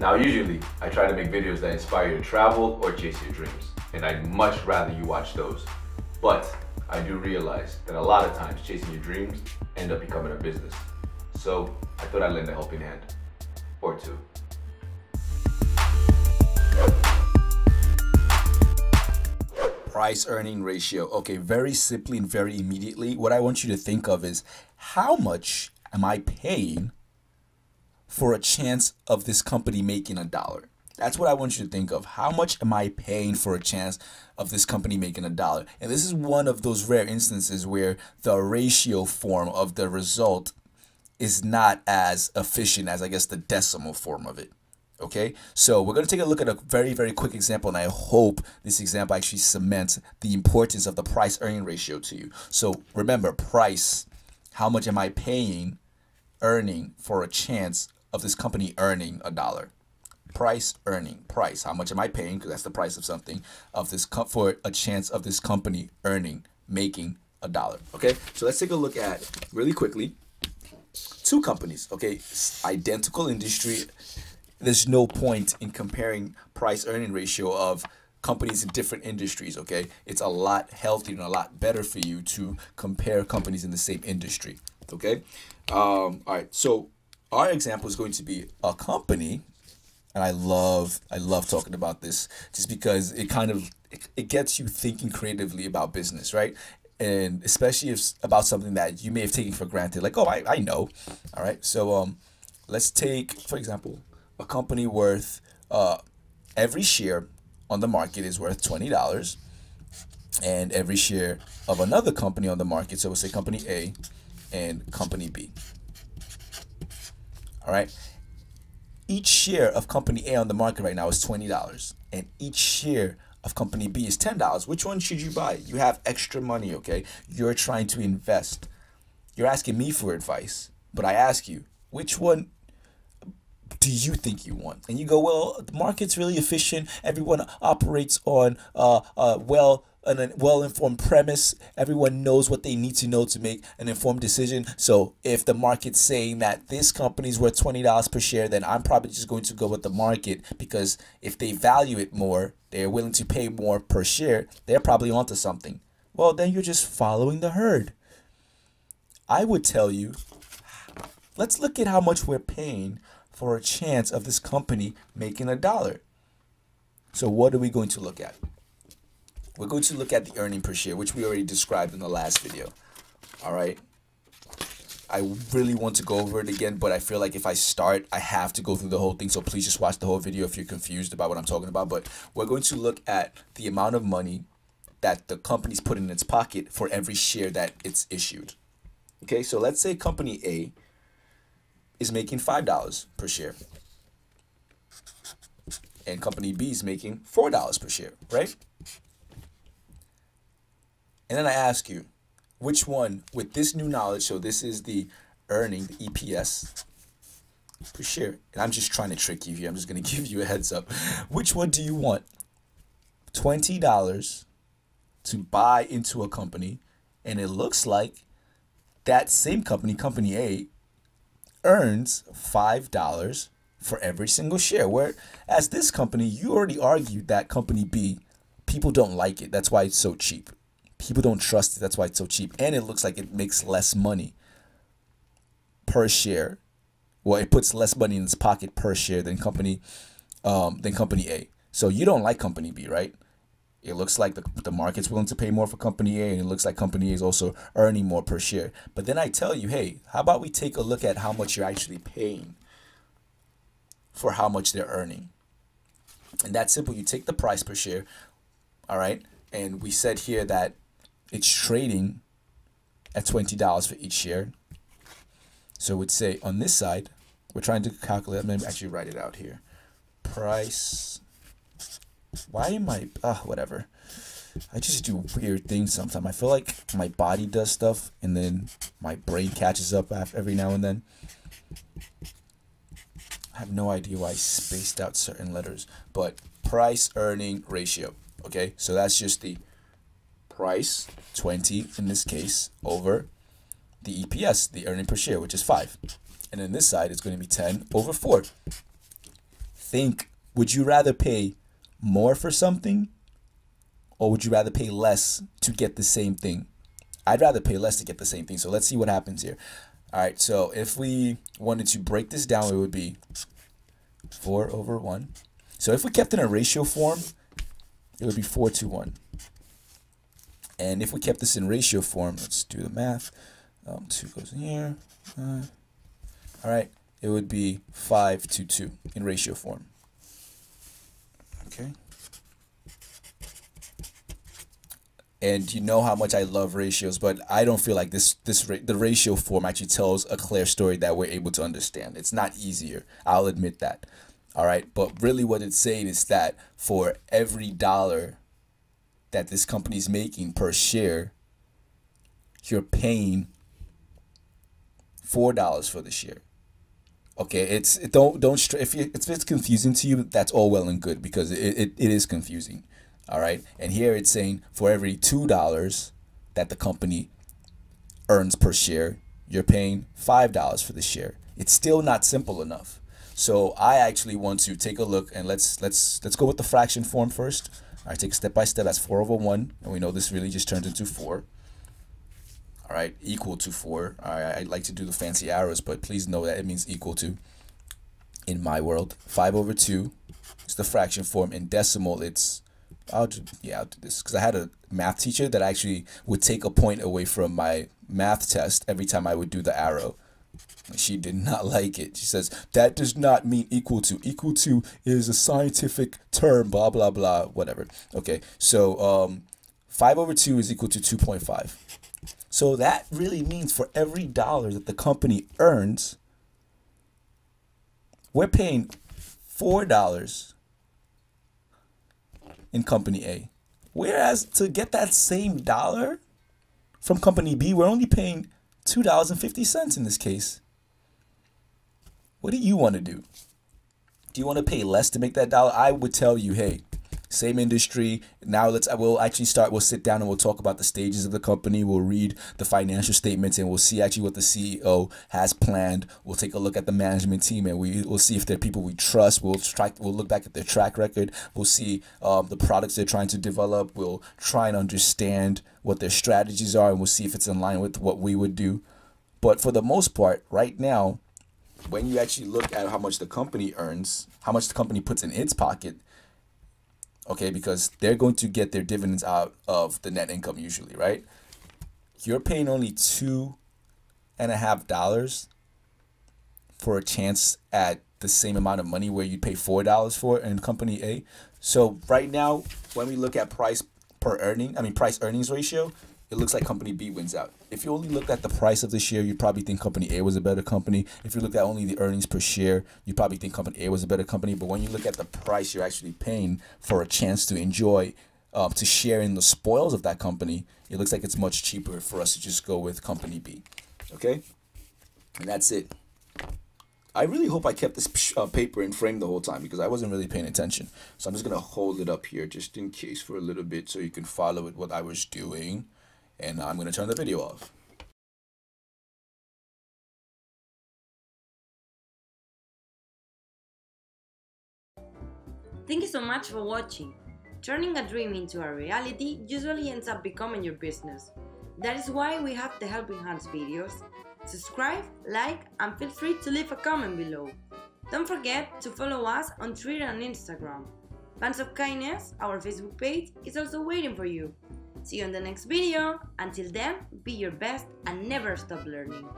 Now, usually, I try to make videos that inspire you to travel or chase your dreams, and I'd much rather you watch those. But I do realize that a lot of times chasing your dreams end up becoming a business. So I thought I'd lend a helping hand, or two. Price earning ratio. Okay, very simply and very immediately, what I want you to think of is how much am I paying for a chance of this company making $1? That's what I want you to think of. How much am I paying for a chance of this company making $1? And this is one of those rare instances where the ratio form of the result is not as efficient as, I guess, the decimal form of it. Okay, so we're going to take a look at a very, very quick example, and I hope this example actually cements the importance of the price earning ratio to you. So remember, price, how much am I paying, earning for a chance of this company earning $1? Price earning, price, how much am I paying, because that's the price of something, of this for a chance of this company earning, making $1. Okay, so let's take a look at, really quickly, two companies. Okay, identical industry. There's no point in comparing price earning ratio of companies in different industries. Okay, it's a lot healthier and a lot better for you to compare companies in the same industry. Okay, all right, so our example is going to be a company, and I love talking about this just because it gets you thinking creatively about business, right? And especially if about something that you may have taken for granted, like, oh, I know. All right, so let's take, for example, a company worth, every share on the market is worth $20, and every share of another company on the market, so we'll say company A and company B. All right, each share of company A on the market right now is $20, and each share of company B is $10. Which one should you buy? You have extra money, okay? You're trying to invest. You're asking me for advice, but I ask you, which one do you think you want? And you go, well, the market's really efficient. Everyone operates on a well-informed premise. Everyone knows what they need to know to make an informed decision. So if the market's saying that this company's worth $20 per share, then I'm probably just going to go with the market, because if they value it more, they're willing to pay more per share, they're probably onto something. Well, then you're just following the herd. I would tell you, let's look at how much we're paying for a chance of this company making $1. So what are we going to look at? We're going to look at the earning per share, which we already described in the last video. All right. I really want to go over it again, but I feel like if I start, I have to go through the whole thing. So please just watch the whole video if you're confused about what I'm talking about. But we're going to look at the amount of money that the company's put in its pocket for every share that it's issued. Okay, so let's say company A is making $5 per share, and company B is making $4 per share, right? And then I ask you, which one, with this new knowledge, so this is the earning, the EPS per share, and I'm just trying to trick you here, I'm just going to give you a heads up. Which one do you want? $20 to buy into a company, and it looks like that same company, company A, earns $5 for every single share. Whereas this company, you already argued that company B, people don't like it. That's why it's so cheap. People don't trust it. That's why it's so cheap. And it looks like it makes less money per share. Well, it puts less money in its pocket per share than company A. So you don't like company B, right? It looks like the market's willing to pay more for company A, and it looks like company A is also earning more per share. But then I tell you, hey, how about we take a look at how much you're actually paying for how much they're earning? And that's simple. You take the price per share, all right? And we said here that it's trading at $20 for each share. So we'd say on this side, we're trying to calculate, I'm going to actually write it out here. Price. Why am I, whatever. I just do weird things sometimes. I feel like my body does stuff and then my brain catches up every now and then. I have no idea why I spaced out certain letters, but price earning ratio. Okay, so that's just the price, 20 in this case, over the EPS, the earning per share, which is 5. And then this side is going to be 10 over 4. think, would you rather pay more for something, or would you rather pay less to get the same thing? I'd rather pay less to get the same thing. So let's see what happens here. All right, so if we wanted to break this down, it would be 4 over 1. So if we kept it in a ratio form, it would be 4 to 1. And if we kept this in ratio form, let's do the math. 2 goes in here. All right, it would be 5 to 2 in ratio form. Okay. And you know how much I love ratios, but I don't feel like the ratio form actually tells a clear story that we're able to understand. It's not easier. I'll admit that. All right. But really what it's saying is that for every dollar that this company is making per share, you're paying $4 for the share. Okay, if it's confusing to you, that's all well and good, because it is confusing. All right, and here it's saying for every $2 that the company earns per share, you're paying $5 for the share. It's still not simple enough. So I actually want to take a look, and let's go with the fraction form first. All right, take step by step. That's 4 over 1, and we know this really just turns into 4. All right, equal to 4. All right, I like to do the fancy arrows, but please know that it means equal to in my world. 5 over 2 is the fraction form. In decimal, it's I'll do this because I had a math teacher that actually would take a point away from my math test every time I would do the arrow. She did not like it. She says, that does not mean equal to. Equal to is a scientific term, blah, blah, blah, whatever. Okay, so 5 over 2 is equal to 2.5. So that really means for every dollar that the company earns, we're paying $4 in company A. Whereas to get that same dollar from company B, we're only paying $2.50 in this case. What do you want to do? Do you want to pay less to make that dollar? I would tell you, hey, same industry. Now we'll sit down and we'll talk about the stages of the company. We'll read the financial statements and we'll see actually what the CEO has planned. We'll take a look at the management team and we'll see if they're people we trust. We'll look back at their track record. We'll see the products they're trying to develop. We'll try and understand what their strategies are, and we'll see if it's in line with what we would do. But for the most part, right now, when you actually look at how much the company earns, how much the company puts in its pocket, okay, because they're going to get their dividends out of the net income usually, right? You're paying only $2.50 for a chance at the same amount of money where you pay $4 for in company A. So right now, when we look at price earnings ratio, it looks like company B wins out. If you only looked at the price of the share, you'd probably think company A was a better company. If you looked at only the earnings per share, you'd probably think company A was a better company. But when you look at the price you're actually paying for a chance to enjoy, to share in the spoils of that company, it looks like it's much cheaper for us to just go with company B. Okay? And that's it. I really hope I kept this paper in frame the whole time because I wasn't really paying attention. So I'm just going to hold it up here just in case for a little bit so you can follow it what I was doing. And I'm going to turn the video off. Thank you so much for watching. Turning a dream into a reality usually ends up becoming your business. That is why we have the Helping Hands videos. Subscribe, like, and feel free to leave a comment below. Don't forget to follow us on Twitter and Instagram. Fans of Kindness, our Facebook page, is also waiting for you. See you in the next video. Until then, be your best and never stop learning.